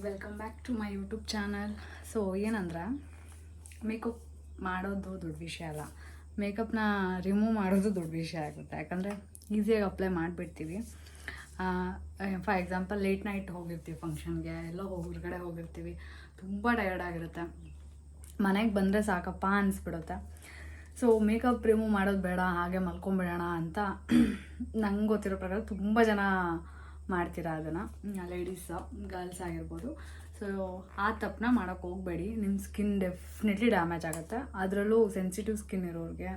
Welcome back to my YouTube channel. So ಏನಂದ್ರೆ, makeup ಮಾಡೋದು ದೊಡ್ಡ ವಿಷಯ ಅಲ್ಲ, ಮೇಕಪ್ನ ರಿಮೂವ್ ಮಾಡೋದು ದೊಡ್ಡ ವಿಷಯ ಆಗುತ್ತೆ. ಯಾಕಂದರೆ ಈಸಿಯಾಗಿ ಅಪ್ಲೈ ಮಾಡಿಬಿಡ್ತೀವಿ. ಫಾರ್ ಎಕ್ಸಾಂಪಲ್ ಲೇಟ್ ನೈಟ್ ಹೋಗಿರ್ತೀವಿ ಫಂಕ್ಷನ್ಗೆ, ಎಲ್ಲೋ ಹೊರಗಡೆ ಹೋಗಿರ್ತೀವಿ, ತುಂಬ ಟಯರ್ಡ್ ಆಗಿರುತ್ತೆ, ಮನೆಗೆ ಬಂದರೆ ಸಾಕಪ್ಪ ಅನಿಸ್ಬಿಡುತ್ತೆ. ಸೊ ಮೇಕಪ್ ರಿಮೂವ್ ಮಾಡೋದು ಬೇಡ, ಹಾಗೆ ಮಲ್ಕೊಂಬಿಡೋಣ ಅಂತ ನಂಗೆ ಗೊತ್ತಿರೋ ಪ್ರಕಾರ ತುಂಬ ಜನ ಮಾಡ್ತೀರಾ ಅದನ್ನು, ಲೇಡೀಸ್ ಗರ್ಲ್ಸ್ ಆಗಿರ್ಬೋದು. ಸೊ ಆ ತಪ್ಪನ್ನ ಮಾಡೋಕ್ಕೆ ಹೋಗಬೇಡಿ. ನಿಮ್ಮ ಸ್ಕಿನ್ ಡೆಫಿನೆಟ್ಲಿ ಡ್ಯಾಮೇಜ್ ಆಗುತ್ತೆ. ಅದರಲ್ಲೂ ಸೆನ್ಸಿಟಿವ್ ಸ್ಕಿನ್ ಇರೋರಿಗೆ,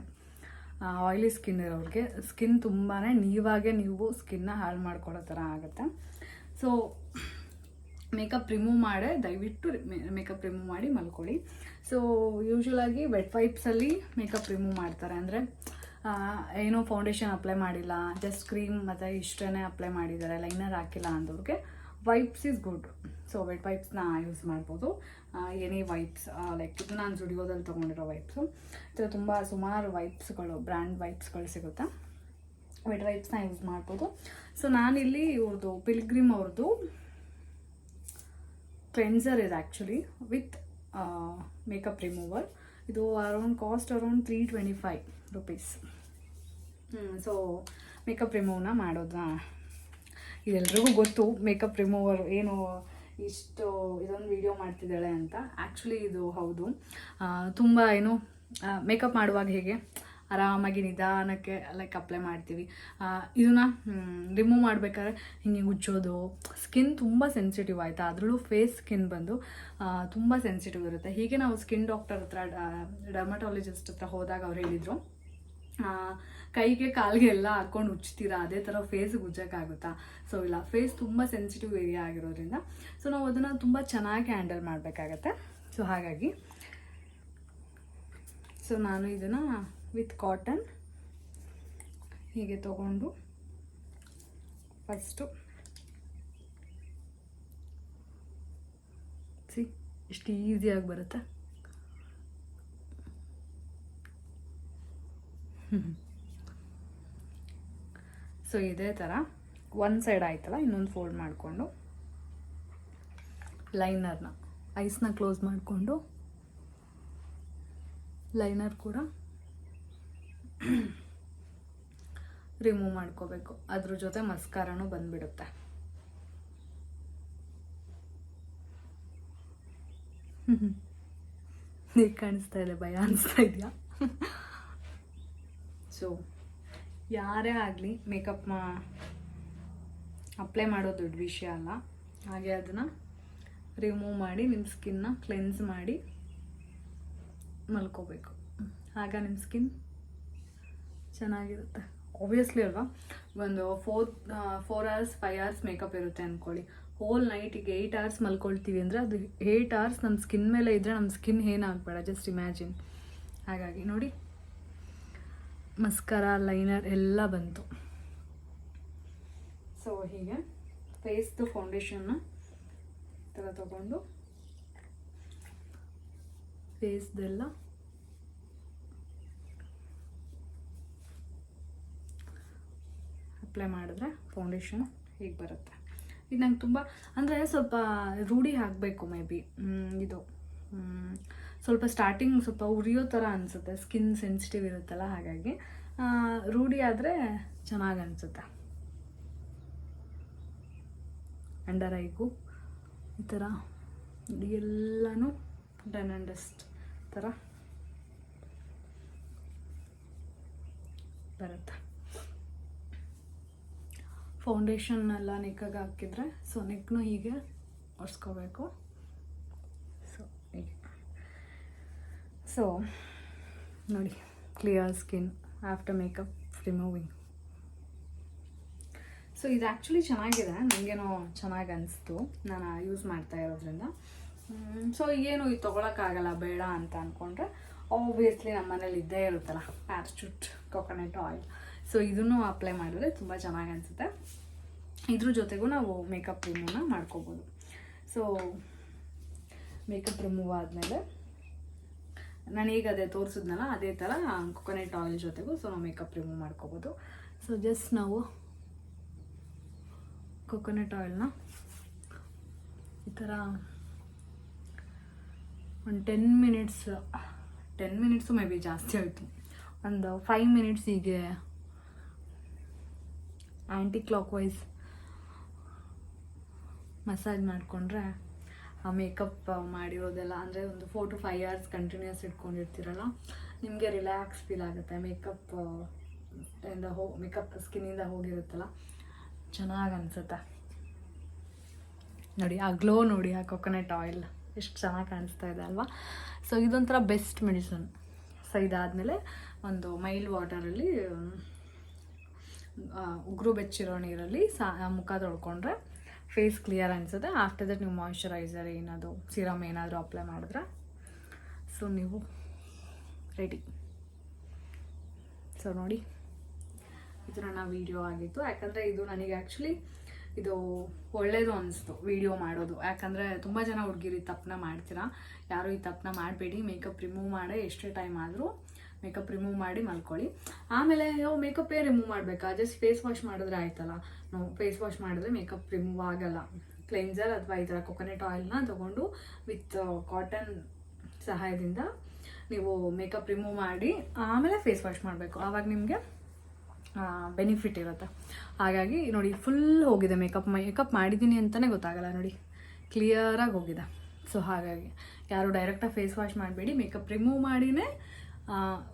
ಆಯಿಲಿ ಸ್ಕಿನ್ ಇರೋರಿಗೆ ಸ್ಕಿನ್ ತುಂಬಾ ನೀವು ಸ್ಕಿನ್ನ ಹಾಳು ಮಾಡ್ಕೊಳ್ಳೋ ಥರ ಆಗುತ್ತೆ. ಸೊ ಮೇಕಪ್ ರಿಮೂವ್ ಮಾಡೇ ದಯವಿಟ್ಟು ಮೇಕಪ್ ರಿಮೂವ್ ಮಾಡಿ ಮಲ್ಕೊಳ್ಳಿ. ಸೊ ಯೂಶ್ವಲಾಗಿ ವೆಟ್ ವೈಪ್ಸಲ್ಲಿ ಮೇಕಪ್ ರಿಮೂವ್ ಮಾಡ್ತಾರೆ. ಅಂದರೆ ಏನೋ ಫೌಂಡೇಶನ್ ಅಪ್ಲೈ ಮಾಡಿಲ್ಲ, ಜಸ್ಟ್ ಕ್ರೀಮ್ ಮತ್ತು ಇಷ್ಟೇ ಅಪ್ಲೈ ಮಾಡಿದ್ದಾರೆ, ಲೈನರ್ ಹಾಕಿಲ್ಲ ಅಂದವ್ರಿಗೆ wipes is good. So wet ವೈಪ್ಸ್ನ ಯೂಸ್ ಮಾಡ್ಬೋದು. ಎನಿ ವೈಪ್ಸ್, ಲೈಕ್ ಇದು ನಾನು ಜುಡಿಯೋದಲ್ಲಿ ತೊಗೊಂಡಿರೋ ವೈಪ್ಸು. ಈ ಥರ ತುಂಬ ಸುಮಾರು ವೈಪ್ಸ್ಗಳು, ಬ್ರ್ಯಾಂಡ್ ವೈಪ್ಸ್ಗಳು ಸಿಗುತ್ತೆ. ವೆಟ್ ವೈಪ್ಸ್ನ ಯೂಸ್ ಮಾಡ್ಬೋದು. ಸೊ ನಾನಿಲ್ಲಿ ಇವ್ರದ್ದು ಪಿಲ್ಗ್ರಿಮ್ ಅವ್ರದ್ದು ಕ್ಲೆನ್ಸರ್ ಇದೆ ಆ್ಯಕ್ಚುಲಿ, ವಿತ್ ಮೇಕಪ್ ರಿಮೂವರ್. ಇದು cost around 325 rupees. So makeup ರಿಮೂವ್ನ ಮಾಡೋದನ್ನ ಇದೆಲ್ರಿಗೂ ಗೊತ್ತು. ಮೇಕಪ್ ರಿಮೂವರ್ ಏನು ಇಷ್ಟು ಇದೊಂದು ವಿಡಿಯೋ ಮಾಡ್ತಿದ್ದಾಳೆ ಅಂತ. ಆ್ಯಕ್ಚುಲಿ ಇದು ಹೌದು, ತುಂಬ ಏನು ಮೇಕಪ್ ಮಾಡುವಾಗ ಹೇಗೆ ಆರಾಮಾಗಿ ನಿಧಾನಕ್ಕೆ ಲೈಕ್ ಅಪ್ಲೈ ಮಾಡ್ತೀವಿ, ಇದನ್ನ ರಿಮೂವ್ ಮಾಡಬೇಕಾದ್ರೆ ಹಿಂಗೆ ಉಜ್ಜೋದು. ಸ್ಕಿನ್ ತುಂಬ ಸೆನ್ಸಿಟಿವ್ ಆಯಿತಾ, ಅದರಲ್ಲೂ ಫೇಸ್ ಸ್ಕಿನ್ ಬಂದು ತುಂಬ ಸೆನ್ಸಿಟಿವ್ ಇರುತ್ತೆ. ಹೀಗೆ ನಾವು ಸ್ಕಿನ್ ಡಾಕ್ಟರ್ ಹತ್ರ, ಡರ್ಮಟಾಲಜಿಸ್ಟ್ ಹತ್ರ ಹೋದಾಗ ಅವ್ರು ಹೇಳಿದರು, ಕೈಗೆ ಕಾಲಿಗೆ ಎಲ್ಲ ಹಾಕ್ಕೊಂಡು ಉಜ್ತೀರಾ, ಅದೇ ಥರ ಫೇಸ್ಗೆ ಉಜ್ಜೋಕ್ಕಾಗುತ್ತಾ? ಸೊ ಇಲ್ಲ, ಫೇಸ್ ತುಂಬ ಸೆನ್ಸಿಟಿವ್ ಏರಿಯಾ ಆಗಿರೋದ್ರಿಂದ ಸೊ ನಾವು ಅದನ್ನು ತುಂಬ ಚೆನ್ನಾಗಿ ಹ್ಯಾಂಡಲ್ ಮಾಡಬೇಕಾಗತ್ತೆ. ಸೊ ಹಾಗಾಗಿ ಸೊ ನಾನು ಇದನ್ನು ವಿತ್ ಕಾಟನ್ ಹೀಗೆ ತಗೊಂಡು ಫಸ್ಟು ಎಷ್ಟು ಈಸಿಯಾಗಿ ಬರುತ್ತೆ. ಸೊ ಇದೇ ಥರ ಒಂದು ಸೈಡ್ ಆಯ್ತಲ್ಲ, ಇನ್ನೊಂದು ಫೋಲ್ಡ್ ಮಾಡಿಕೊಂಡು ಲೈನರ್ನ, ಐಸ್ನ ಕ್ಲೋಸ್ ಮಾಡಿಕೊಂಡು ಲೈನರ್ ಕೂಡ ರಿಮೂವ್ ಮಾಡ್ಕೋಬೇಕು. ಅದ್ರ ಜೊತೆ ಮಸ್ಕಾರನೂ ಬಂದ್ಬಿಡುತ್ತೆ. ಈಗ ಕಾಣಿಸ್ತಾ ಇದೆ, ಭಯ ಅನಿಸ್ತಾ ಇದೆಯಾ? ಸೊ ಯಾರೇ ಆಗಲಿ ಮೇಕಪ್ನ ಅಪ್ಲೈ ಮಾಡೋದು ದೊಡ್ಡ ವಿಷಯ ಅಲ್ಲ. ಹಾಗೆ ಅದನ್ನು ರಿಮೂವ್ ಮಾಡಿ ನಿಮ್ಮ ಸ್ಕಿನ್ನ ಕ್ಲೆನ್ಸ್ ಮಾಡಿ ಮಲ್ಕೋಬೇಕು. ಆಗ ನಿಮ್ಮ ಸ್ಕಿನ್ ಚೆನ್ನಾಗಿರುತ್ತೆ. ಆಬ್ವಿಯಸ್ಲಿ ಅಲ್ವಾ, ಒಂದು 4 hours 5 hours ಮೇಕಪ್ ಇರುತ್ತೆ ಅಂದ್ಕೊಳ್ಳಿ, ಹೋಲ್ ನೈಟಿಗೆ 8 hours ಮಲ್ಕೊಳ್ತೀವಿ ಅಂದರೆ ಅದು 8 hours ನಮ್ಮ ಸ್ಕಿನ್ ಮೇಲೆ ಇದ್ದರೆ ನಮ್ಮ ಸ್ಕಿನ್ ಏನಾಗಬೇಡ, ಜಸ್ಟ್ ಇಮ್ಯಾಜಿನ್. ಹಾಗಾಗಿ ನೋಡಿ, ಮಸ್ಕರ, ಲೈನರ್ ಎಲ್ಲ ಬಂತು. ಸೊ ಹೀಗೆ ಫೇಸ್ದು ಫೌಂಡೇಶನ್ನ ಥರ ತಗೊಂಡು ಫೇಸ್ದೆಲ್ಲ ಅಪ್ಲೈ ಮಾಡಿದ್ರೆ ಫೌಂಡೇಶನ್ ಹೀಗೆ ಬರುತ್ತೆ. ಇದು ನಂಗೆ ತುಂಬ ಅಂದರೆ ಸ್ವಲ್ಪ ರೂಢಿ ಆಗಬೇಕು. ಮೇ ಬಿ ಇದು ಸ್ವಲ್ಪ ಸ್ಟಾರ್ಟಿಂಗ್ ಸ್ವಲ್ಪ ಉರಿಯೋ ಥರ ಅನಿಸುತ್ತೆ, ಸ್ಕಿನ್ ಸೆನ್ಸಿಟಿವ್ ಇರುತ್ತಲ್ಲ, ಹಾಗಾಗಿ ರೂಢಿ ಆದರೆ ಚೆನ್ನಾಗಿ ಅನಿಸುತ್ತೆ. ಅಂಡರ್ ಐಗೂ ಈ ಥರ ಎಲ್ಲನೂ ಡನ್ ಆ್ಯಂಡ್ ಡಸ್ಟ್ ಥರ ಬರುತ್ತೆ. ಫೌಂಡೇಶನ್ ಎಲ್ಲ ನೆಕ್ಕಾಗಿ ಹಾಕಿದ್ರೆ ಸೊ ನೆಕ್ನು ಹೀಗೆ ಒರೆಸ್ಕೋಬೇಕು. ಸೊ ಹೀಗೆ, ಸೊ ನೋಡಿ, clear skin after makeup removing. So ಇದು ಆ್ಯಕ್ಚುಲಿ ಚೆನ್ನಾಗಿದೆ, ನನಗೇನೋ ಚೆನ್ನಾಗಿ ಅನಿಸ್ತು ನಾನು ಯೂಸ್ ಮಾಡ್ತಾ ಇರೋದ್ರಿಂದ. ಸೊ ಏನು ಇದು ತೊಗೊಳಕ್ಕಾಗಲ್ಲ ಬೇಡ ಅಂತ ಅಂದ್ಕೊಂಡ್ರೆ ಆಬ್ವಿಯಸ್ಲಿ ನಮ್ಮ ಮನೇಲಿ ಇದ್ದೇ ಇರುತ್ತಲ್ಲ ಪ್ಯಾರಾಚೂಟ್ ಕೊಕೊನಟ್ ಆಯಿಲ್. ಸೊ ಇದನ್ನು ಅಪ್ಲೈ ಮಾಡಿದ್ರೆ ತುಂಬ ಚೆನ್ನಾಗಿ ಅನಿಸುತ್ತೆ. ಇದ್ರ ಜೊತೆಗೂ ನಾವು ಮೇಕಪ್ ರಿಮೂವ್ನ ಮಾಡ್ಕೋಬೋದು. ಸೊ ಮೇಕಪ್ ರಿಮೂವ್ ಆದಮೇಲೆ ನಾನು ಈಗ ಅದೇ ತೋರಿಸಿದ್ನಲ್ಲ, ಅದೇ ಥರ ಕೊಕೊನಟ್ ಆಯಿಲ್ ಜೊತೆಗೂ ಸೊ ನಾವು ಮೇಕಪ್ ರಿಮೂವ್ ಮಾಡ್ಕೋಬೋದು. ಸೊ ಜಸ್ಟ್ ನಾವು ಕೊಕೊನಟ್ ಆಯಿಲ್ನ ಈ ಥರ ಒಂದು 10 ಮಿನಿಟ್ಸು ಮೇ ಬಿ ಜಾಸ್ತಿ ಆಯಿತು. ಒಂದು 5 ಮಿನಿಟ್ಸ್ ಹೀಗೆ ಆ್ಯಂಟಿ ಕ್ಲಾಕ್ ವೈಸ್ ಮಸಾಜ್ ಮಾಡಿಕೊಂಡ್ರೆ ಆ ಮೇಕಪ್ ಮಾಡಿರೋದೆಲ್ಲ, ಅಂದರೆ ಒಂದು 4 to 5 hours ಕಂಟಿನ್ಯೂಸ್ ಇಟ್ಕೊಂಡಿರ್ತೀರಲ್ಲ, ನಿಮಗೆ ರಿಲ್ಯಾಕ್ಸ್ ಫೀಲ್ ಆಗುತ್ತೆ. ಮೇಕಪ್ ಸ್ಕಿನ್ನಿಂದ ಹೋಗಿರುತ್ತಲ್ಲ, ಚೆನ್ನಾಗಿ ಅನಿಸುತ್ತೆ. ನೋಡಿ ಆ ಗ್ಲೋ ನೋಡಿ, ಆ ಕೊಕೊನಟ್ ಆಯಿಲ್ ಎಷ್ಟು ಚೆನ್ನಾಗಿ ಕಾಣಿಸ್ತಾ ಇದೆ ಅಲ್ವಾ. ಸೊ ಇದೊಂಥರ ಬೆಸ್ಟ್ ಮೆಡಿಸನ್. ಸೊ ಇದಾದಮೇಲೆ ಒಂದು ಮೈಲ್ಡ್ ವಾಟರಲ್ಲಿ, ಉಗುರು ಬೆಚ್ಚಿರೋ ನೀರಲ್ಲಿ ಮುಖ ತೊಳ್ಕೊಂಡ್ರೆ ಫೇಸ್ ಕ್ಲಿಯರ್ ಅನಿಸುತ್ತೆ. ಆಫ್ಟರ್ ದಟ್ ನೀವು ಮಾಯಿಶ್ಚರೈಸರ್ ಏನಾದರೂ ಸಿರಮ್ ಏನಾದರೂ ಅಪ್ಲೈ ಮಾಡಿದ್ರೆ ಸೊ ನೀವು ರೆಡಿ. ಸೊ ನೋಡಿ, ಇದು ನನ್ನ ವೀಡಿಯೋ ಆಗಿತ್ತು. ಯಾಕಂದರೆ ಇದು ನನಗೆ ಆ್ಯಕ್ಚುಲಿ ಇದು ಒಳ್ಳೆಯದು ಅನಿಸ್ತು ವಿಡಿಯೋ ಮಾಡೋದು. ಯಾಕಂದರೆ ತುಂಬ ಜನ ಹುಡುಗಿರು ಈ ತಪ್ಪನ್ನ ಮಾಡ್ತೀರಾ. ಯಾರು ಈ ತಪ್ಪನ್ನ ಮಾಡಬೇಡಿ. ಮೇಕಪ್ ರಿಮೂವ್ ಮಾಡೇ ಎಷ್ಟೇ ಟೈಮ್ ಆದರೂ ಮೇಕಪ್ ರಿಮೂವ್ ಮಾಡಿ ಮಲ್ಕೊಳ್ಳಿ. ಆಮೇಲೆ ಮೇಕಪ್ಪೇ ರಿಮೂವ್ ಮಾಡಬೇಕಾ, ಜಸ್ಟ್ ಫೇಸ್ ವಾಶ್ ಮಾಡಿದ್ರೆ ಆಯ್ತಲ್ಲ. ನಾವು ಫೇಸ್ ವಾಶ್ ಮಾಡಿದ್ರೆ ಮೇಕಪ್ ರಿಮೂವ್ ಆಗಲ್ಲ. ಕ್ಲೆನ್ಸರ್ ಅಥವಾ ಈ ಥರ ಕೊಕೊನಟ್ ಆಯಿಲ್ನ ತೊಗೊಂಡು ವಿತ್ ಕಾಟನ್ ಸಹಾಯದಿಂದ ನೀವು ಮೇಕಪ್ ರಿಮೂವ್ ಮಾಡಿ ಆಮೇಲೆ ಫೇಸ್ ವಾಶ್ ಮಾಡಬೇಕು. ಆವಾಗ ನಿಮಗೆ ಬೆನಿಫಿಟ್ ಇರುತ್ತೆ. ಹಾಗಾಗಿ ನೋಡಿ, ಫುಲ್ ಹೋಗಿದೆ ಮೇಕಪ್ ಮಾಡಿದ್ದೀನಿ ಅಂತಲೇ ಗೊತ್ತಾಗಲ್ಲ ನೋಡಿ, ಕ್ಲಿಯರಾಗಿ ಹೋಗಿದೆ. ಸೊ ಹಾಗಾಗಿ ಯಾರು ಡೈರೆಕ್ಟಾಗಿ ಫೇಸ್ ವಾಶ್ ಮಾಡಬೇಡಿ, ಮೇಕಪ್ ರಿಮೂವ್ ಮಾಡಿನೇ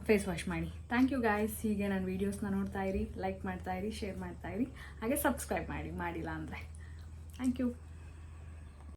ಫೇಸ್ ವಾಶ್ ಮಾಡಿ. Thank you guys. ಹೀಗೆ ನನ್ನ ವೀಡಿಯೋಸ್ನ ನೋಡ್ತಾಯಿರಿ, ಲೈಕ್ ಮಾಡ್ತಾಯಿರಿ, ಶೇರ್ ಮಾಡ್ತಾಯಿರಿ, ಹಾಗೆ ಸಬ್ಸ್ಕ್ರೈಬ್ ಮಾಡಿಲ್ಲ ಅಂದರೆ. Thank you.